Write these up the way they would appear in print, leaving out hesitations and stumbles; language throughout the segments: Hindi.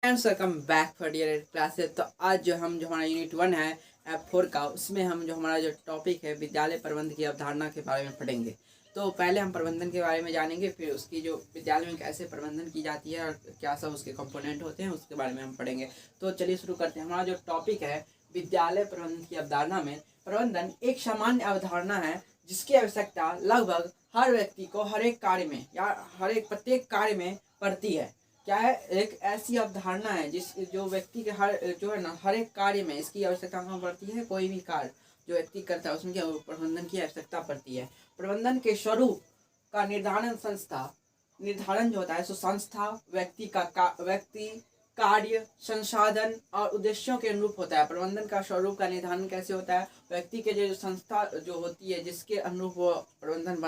Friends welcome back for dear classes. तो आज जो हमारा यूनिट 1 है F4 का, उसमें हम जो हमारा जो टॉपिक है विद्यालय प्रबंध की अवधारणा के बारे में पढ़ेंगे। तो पहले हम प्रबंधन के बारे में जानेंगे, फिर उसकी जो विद्यालय में कैसे प्रबंधन की जाती है और क्या सब उसके कंपोनेंट होते हैं उसके बारे में हम पढ़ेंगे। तो चलिए शुरू करते हैं। हमारा जो टॉपिक है विद्यालय प्रबंधन की अवधारणा में, प्रबंधन एक सामान्य अवधारणा है जिसकी आवश्यकता लगभग हर व्यक्ति को हर एक कार्य में या प्रत्येक कार्य में पड़ती है। क्या है? एक ऐसी अवधारणा है जिस जो व्यक्ति के हर जो है ना हर एक कार्य में इसकी आवश्यकता कहाँ पड़ती है। कोई भी कार्य जो व्यक्ति करता है उसमें क्या प्रबंधन की आवश्यकता पड़ती है। प्रबंधन के स्वरूप का निर्धारण जो होता है सो संस्था व्यक्ति कार्य संसाधन और उद्देश्यों के अनुरूप होता है। प्रबंधन का स्वरूप का निर्धारण कैसे होता है? व्यक्ति के जो संस्था जो होती है जिसके अनुरूप वो प्रबंधन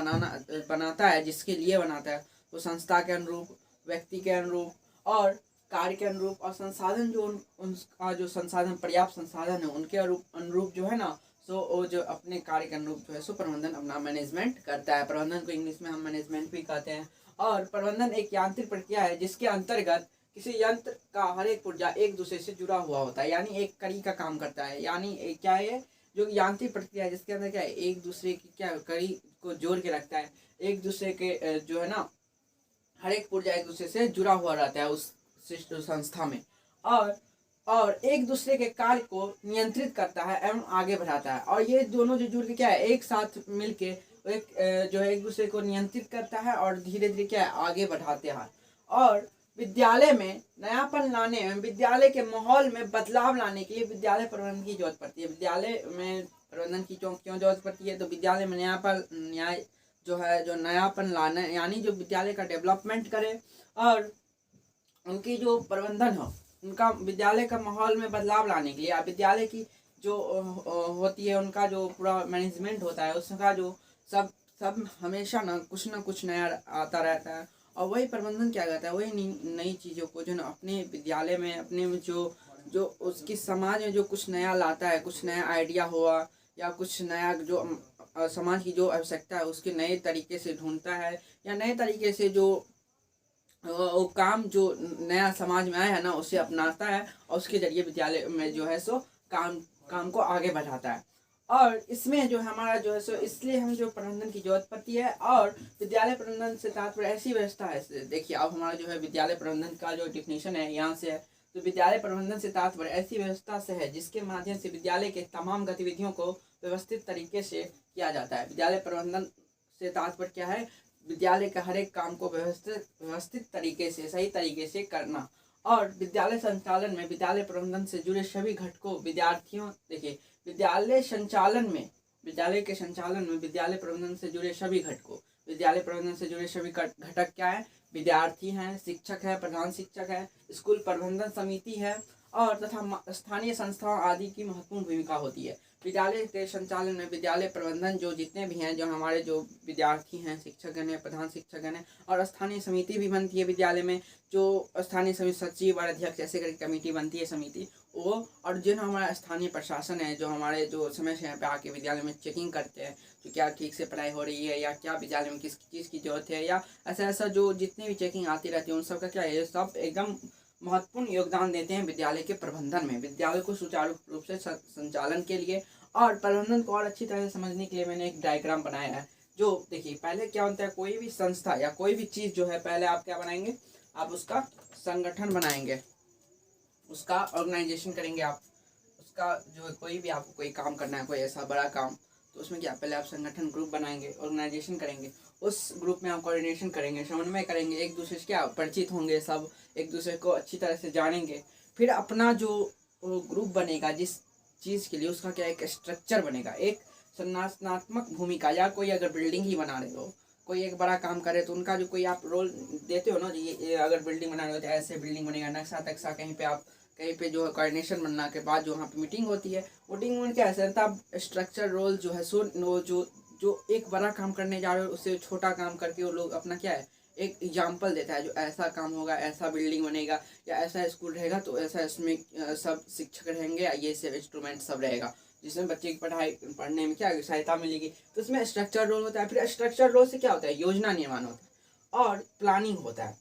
बनाता है, जिसके लिए बनाता है, वो संस्था के अनुरूप, व्यक्ति के अनुरूप और कार्य के अनुरूप, और संसाधन जो उनका जो संसाधन पर्याप्त संसाधन है उनके अनुरूप जो है ना, सो वो जो अपने कार्य के अनुरूप जो है सो प्रबंधन अपना मैनेजमेंट करता है। प्रबंधन को इंग्लिश में हम मैनेजमेंट भी कहते हैं। और प्रबंधन एक यांत्रिक प्रक्रिया है जिसके अंतर्गत किसी यंत्र का हर एक पुर्जा एक दूसरे से जुड़ा हुआ होता है, यानी एक कड़ी का काम करता है। यानी क्या है जो यांत्रिक प्रक्रिया है जिसके अंदर क्या है, एक दूसरे की क्या कड़ी को जोड़ के रखता है। एक दूसरे के जो है ना हर एक पुर्जा एक दूसरे से जुड़ा हुआ रहता है उस संस्था में, और एक दूसरे के कार्य को नियंत्रित करता है एवं आगे बढ़ाता है। और ये दोनों जो जुड़ के क्या है एक साथ मिलके एक जो है एक दूसरे को नियंत्रित करता है और धीरे धीरे क्या है आगे बढ़ाते हैं। और विद्यालय में नयापन लाने एवं विद्यालय के माहौल में बदलाव लाने के लिए विद्यालय प्रबंधन की जरूरत पड़ती है। विद्यालय में प्रबंधन की क्यों जरूरत पड़ती है? तो विद्यालय में जो नयापन लाना, यानी जो विद्यालय का डेवलपमेंट करे और उनकी जो प्रबंधन हो, उनका विद्यालय का माहौल में बदलाव लाने के लिए, विद्यालय की जो होती है उनका जो पूरा मैनेजमेंट होता है उसका जो सब सब हमेशा ना कुछ नया आता रहता है। और वही प्रबंधन क्या कहता है, वही नई चीज़ों को जो ना अपने विद्यालय में अपने में जो उसकी समाज में जो कुछ नया लाता है, कुछ नया आइडिया हुआ या कुछ नया जो समाज की जो आवश्यकता है उसके नए तरीके से ढूंढता है, या नए तरीके से जो वो काम जो नया समाज में आया है ना उसे अपनाता है और उसके जरिए विद्यालय में जो है सो काम को आगे बढ़ाता है। और इसमें जो हमारा जो है सो इसलिए हम जो प्रबंधन की जरूरत पड़ती है। और विद्यालय प्रबंधन से तात्पर्य ऐसी व्यवस्था है, देखिए अब हमारा जो है विद्यालय प्रबंधन का जो डिफिनेशन है यहाँ से है। तो विद्यालय प्रबंधन से तात्पर्य ऐसी व्यवस्था से है जिसके माध्यम से विद्यालय के तमाम गतिविधियों को व्यवस्थित तरीके से किया जाता है। विद्यालय प्रबंधन से तात्पर्य क्या है? विद्यालय के हर एक काम को व्यवस्थित तरीके से सही तरीके से करना। और विद्यालय संचालन में विद्यालय प्रबंधन से जुड़े सभी घटकों विद्यार्थियों, देखिए विद्यालय के संचालन में विद्यालय प्रबंधन से जुड़े सभी घटकों, विद्यालय प्रबंधन से जुड़े सभी घटक क्या है? विद्यार्थी हैं, शिक्षक है, प्रधान शिक्षक है, स्कूल प्रबंधन समिति है और तथा स्थानीय संस्थाओं आदि की महत्वपूर्ण भूमिका होती है। विद्यालय के संचालन में विद्यालय प्रबंधन जो जितने भी हैं, जो हमारे जो विद्यार्थी हैं, शिक्षकगण हैं, प्रधान शिक्षकगण हैं, और स्थानीय समिति भी बनती है विद्यालय में, जो स्थानीय समिति सचिव और अध्यक्ष ऐसे करके कमेटी बनती है समिति वो, और जो हमारा स्थानीय प्रशासन है जो हमारे जो समय समय पे आके विद्यालय में चेकिंग करते हैं तो क्या ठीक से पढ़ाई हो रही है या क्या विद्यालय में किस चीज़ की जरूरत है, या ऐसा जो जितनी भी चेकिंग आती रहती है उन सब का क्या है, सब एकदम महत्वपूर्ण योगदान देते हैं विद्यालय के प्रबंधन में, विद्यालय को सुचारू रूप से संचालन के लिए। और प्रबंधन को और अच्छी तरह से समझने के लिए मैंने एक डायग्राम बनाया है। जो देखिए पहले क्या होता है, कोई भी संस्था या कोई भी चीज़ जो है पहले आप क्या बनाएंगे, आप उसका संगठन बनाएंगे, उसका ऑर्गेनाइजेशन करेंगे। आप उसका जो कोई भी आपको कोई काम करना है, कोई ऐसा बड़ा काम, तो उसमें क्या पहले आप संगठन ग्रुप बनाएंगे, ऑर्गेनाइजेशन करेंगे, उस ग्रुप में आप कोऑर्डिनेशन करेंगे, समन्वय करेंगे, एक दूसरे से क्या परिचित होंगे, सब एक दूसरे को अच्छी तरह से जानेंगे। फिर अपना जो ग्रुप बनेगा जिस चीज़ के लिए, उसका क्या एक स्ट्रक्चर बनेगा, एक संरचनात्मक भूमिका, या कोई अगर बिल्डिंग ही बना रहे हो, कोई एक बड़ा काम करे तो उनका जो कोई आप रोल देते हो ना, ये अगर बिल्डिंग बना रहे हो तो ऐसे बिल्डिंग बनेगा, नक्शा कहीं पे जो है कोऑर्डिनेशन बनना के बाद जो वहाँ पे मीटिंग होती है, मीटिंग में क्या है तब स्ट्रक्चर रोल जो है सो जो एक बड़ा काम करने जा रहे हो उससे छोटा काम करके वो लोग अपना क्या है एक एग्जाम्पल देता है, जो ऐसा काम होगा, ऐसा बिल्डिंग बनेगा, या ऐसा स्कूल रहेगा तो ऐसा इसमें सब शिक्षक रहेंगे, ये सब इंस्ट्रूमेंट सब रहेगा जिसमें बच्चे की पढ़ने में क्या सहायता मिलेगी। तो इसमें स्ट्रक्चर रोल होता है। फिर स्ट्रक्चर रोल से क्या होता है, योजना निर्माण होता है और प्लानिंग होता है।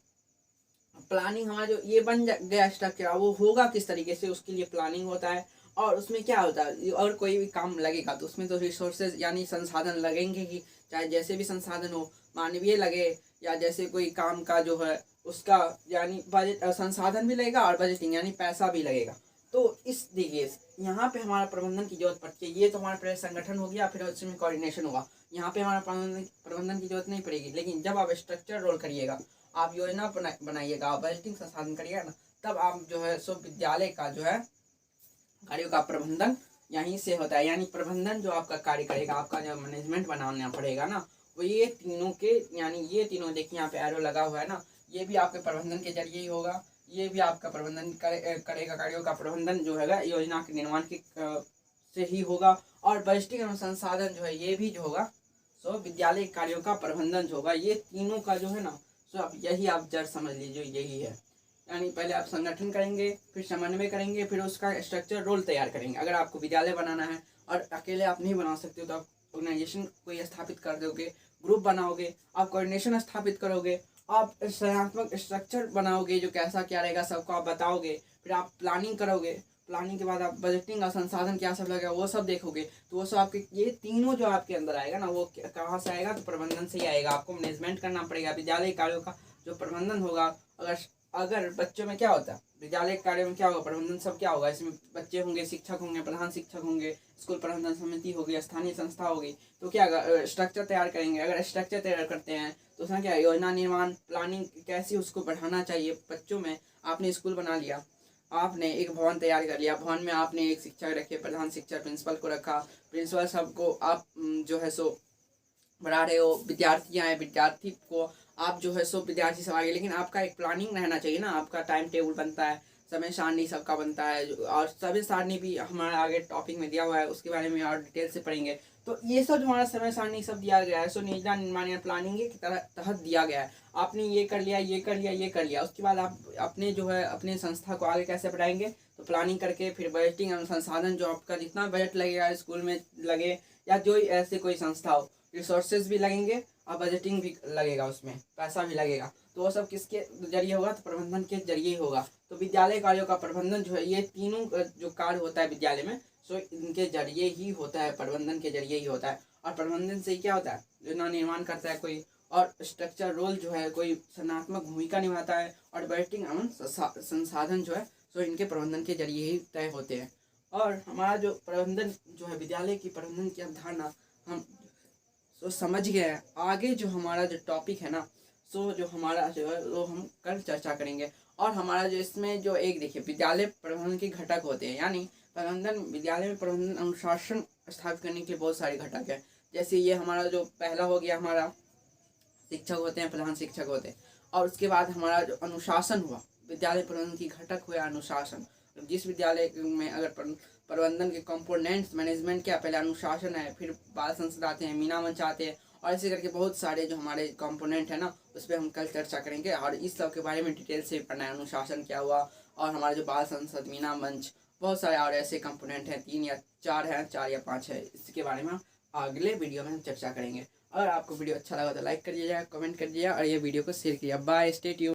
प्लानिंग हमारा जो ये बन गया स्ट्रक्चर, वो होगा किस तरीके से, उसके लिए प्लानिंग होता है। और उसमें क्या होता है, और कोई भी काम लगेगा तो उसमें तो रिसोर्सेज यानी संसाधन लगेंगे ही, चाहे जैसे भी संसाधन हो, मानवीय लगे या जैसे कोई काम का जो है उसका यानी बजट संसाधन भी लगेगा और बजटिंग यानी पैसा भी लगेगा। तो इस देखिए यहाँ पे हमारा प्रबंधन की जरूरत पड़ती है। ये तो हमारा पहले संगठन हो गया, फिर उसमें कोऑर्डिनेशन होगा। यहाँ पे हमारा प्रबंधन की जरूरत नहीं पड़ेगी। लेकिन जब आप स्ट्रक्चर रोल करिएगा, आप योजना बनाइएगा, बजटिंग संसाधन करिएगा ना, तब आप जो है सो विद्यालय का जो है कार्यों का प्रबंधन यहीं से होता है। यानी प्रबंधन जो आपका कार्य करेगा, आपका जो मैनेजमेंट बनाना पड़ेगा ना, वो ये तीनों के यानी ये तीनों देखिए यहाँ पे एरो लगा हुआ है ना, ये भी आपके प्रबंधन के जरिए ही होगा। ये भी आपका प्रबंधन करेगा, कार्यों का प्रबंधन जो है योजना के निर्माण के से ही होगा। और बजटिंग एवं संसाधन जो है ये भी जो होगा सो विद्यालय कार्यों का प्रबंधन जो होगा। ये तीनों का जो है ना सो अब यही आप जड़ समझ लीजिए, यही है। यानी पहले आप संगठन करेंगे, फिर समन्वय करेंगे, फिर उसका स्ट्रक्चर रोल तैयार करेंगे। अगर आपको विद्यालय बनाना है और अकेले आप नहीं बना सकते हो तो आप ऑर्गेनाइजेशन कोई स्थापित कर दोगे, ग्रुप बनाओगे, आप कोऑर्डिनेशन स्थापित करोगे, आप संरचनात्मक स्ट्रक्चर बनाओगे जो कैसा क्या रहेगा सबको आप बताओगे, फिर आप प्लानिंग करोगे, प्लानिंग के बाद आप बजटिंग और संसाधन क्या सब लगेगा वो सब देखोगे। तो वो सब आपके ये तीनों जो आपके अंदर आएगा ना, वो कहाँ से आएगा, तो प्रबंधन से ही आएगा। आपको मैनेजमेंट करना पड़ेगा विद्यालय कार्यों का जो प्रबंधन होगा। अगर बच्चों में क्या होता है, विद्यालय कार्य में क्या होगा, प्रबंधन सब क्या होगा, इसमें बच्चे होंगे, शिक्षक होंगे, प्रधान शिक्षक होंगे, स्कूल प्रबंधन समिति होगी, स्थानीय संस्था होगी। तो क्या स्ट्रक्चर तैयार करेंगे। अगर स्ट्रक्चर तैयार करते हैं तो उसमें क्या योजना निर्माण, प्लानिंग कैसी उसको बढ़ाना चाहिए बच्चों में। आपने स्कूल बना लिया, आपने एक भवन तैयार कर लिया, भवन में आपने एक शिक्षक रखे, प्रधान शिक्षक, प्रिंसिपल को रखा, प्रिंसिपल सबको आप जो है सो बढ़ा रहे हो, विद्यार्थी आए, विद्यार्थी को आप जो है सो विद्यार्थी सब आगे। लेकिन आपका एक प्लानिंग रहना चाहिए ना, आपका टाइम टेबल बनता है, समय सारणी सबका बनता है, और समय सारणी भी हमारे आगे टॉपिक में दिया हुआ है, उसके बारे में और डिटेल से पढ़ेंगे। तो ये सब जो हमारा समय सारणी सब दिया गया है सो योजना निर्माण या प्लानिंग के तहत दिया गया है। आपने ये कर लिया, ये कर लिया, ये कर लिया, उसके बाद आप अपने जो है अपने संस्था को आगे कैसे बढ़ाएंगे, तो प्लानिंग करके फिर बजटिंग अनुसंसाधन जो आपका जितना बजट लगेगा स्कूल में लगे या जो ऐसे कोई संस्था हो, रिसोर्सेज भी लगेंगे और बजटिंग भी लगेगा, उसमें पैसा भी लगेगा। तो वो सब किसके जरिए होगा, तो प्रबंधन के जरिए ही होगा। तो विद्यालय कार्यों का प्रबंधन जो है ये तीनों जो कार्य होता है विद्यालय में सो इनके जरिए ही होता है, प्रबंधन के जरिए ही होता है। और प्रबंधन से क्या होता है, योजना निर्माण करता है कोई, और स्ट्रक्चर रोल जो है कोई संरचनात्मक भूमिका निभाता है, और बजटिंग एवं संसाधन जो है सो इनके प्रबंधन के जरिए ही तय होते हैं। और हमारा जो प्रबंधन जो है विद्यालय की प्रबंधन की अवधारणा हम तो समझ गए हैं। आगे जो हमारा जो टॉपिक है ना सो जो हमारा जो है वो हम कल चर्चा करेंगे। और हमारा जो इसमें जो एक देखिए विद्यालय प्रबंधन के घटक होते हैं, यानी प्रबंधन विद्यालय में प्रबंधन अनुशासन स्थापित करने के लिए बहुत सारे घटक हैं। जैसे ये हमारा जो पहला हो गया, हमारा शिक्षक होते हैं, प्रधान शिक्षक होते हैं, और उसके बाद हमारा जो अनुशासन हुआ, विद्यालय प्रबंधन की घटक हुआ अनुशासन। जिस विद्यालय में अगर प्रबंधन के कंपोनेंट्स मैनेजमेंट क्या, पहले अनुशासन है, फिर बाल संसद आते हैं, मीना मंच आते हैं, और ऐसे करके बहुत सारे जो हमारे कंपोनेंट है ना उस पर हम कल चर्चा करेंगे। और इस सब के बारे में डिटेल से पढ़ना है, अनुशासन क्या हुआ, और हमारे जो बाल संसद, मीना मंच, बहुत सारे और ऐसे कंपोनेंट हैं, 3 या 4 हैं, 4 या 5 है। इसके बारे में अगले वीडियो में हम चर्चा करेंगे। अगर आपको वीडियो अच्छा लगा तो लाइक कर दीजिएगा, कमेंट कर दीजिएगा, और ये वीडियो को शेयर कीजिएगा। Bye, stay tuned.